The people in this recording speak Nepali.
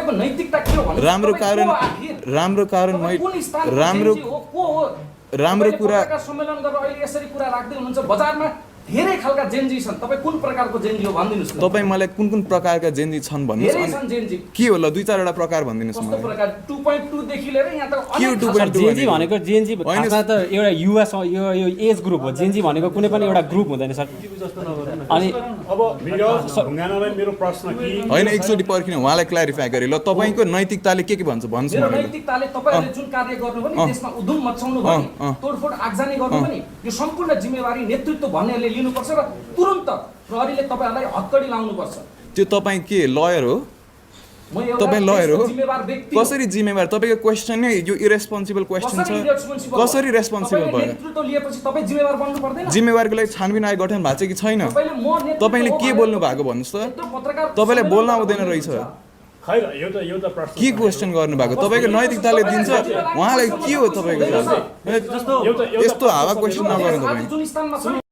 तपाईको नैतिकता के हो भन्नु राम्रो कारण राम्रो कुरा सम्मेलन गरेर अहिले यसरी कुरा राख्दै हुनुहुन्छ बजारमा धेरै खालका जेनजी छन् तपाई कुन प्रकारको जेनजी हो भनिदिनुस् न तपाई मलाई कुन प्रकारका जेनजी छन् भन्नुस् अनि के हो ल दुई चारवटा प्रकार भनिदिनुस् मलाई कस्तो प्रकार 2.2 देखि लिएर यहाँ त के 2.2 जेनजी भनेको जेनजी खासमा त एउटा युवा यो एज ग्रुप हो जेनजी भनेको कुनै पनि एउटा ग्रुप हुँदैन सर अनि अब ढुङ्गानालाई मेरो प्रश्न के हैन एकचोटी पर्खिन उहाँलाई क्ल्यारिफाई गरे ल तपाईको नैतिकताले के भन्छ भन्नुस् मेरो नैतिकताले तपाईहरुले जुन कार्य गर्नु पनि देशमा उधुम मचाउनु पनि तोडफोड आगजनी गर्नु पनि यो सम्पूर्ण जिम्मेवारी नेतृत्व भन्नेले लिनुपर्छ र तुरुन्त प्रहरीले तपाईहरुलाई हत्कडी लाउनु पर्छ त्यो तपाई के लयर हो तपाई लयर हो कसरी जिम्मेवार तपाईको क्वेशन नै यो इरेस्पोन्सिबल क्वेशन छ कसरी रेस्पोन्सिबल भयो नेतृत्व लिएपछि तपाई जिम्मेवार बन्नु पर्दैन जिम्मेवारको लागि छानबिन आयोग गठन भएको छ कि छैन तपाईले के बोल्नु भएको भन्नुस् त तपाईले बोल्न आउँदैन रहेछ खै एउटा प्रश्न के क्वेशन गर्नु भएको तपाईको नैतिकताले दिन्छ उहाँलाई के हो तपाईको यस्तो हावा क्वेशन नगर्नु तपाई जुन स्थानमा छ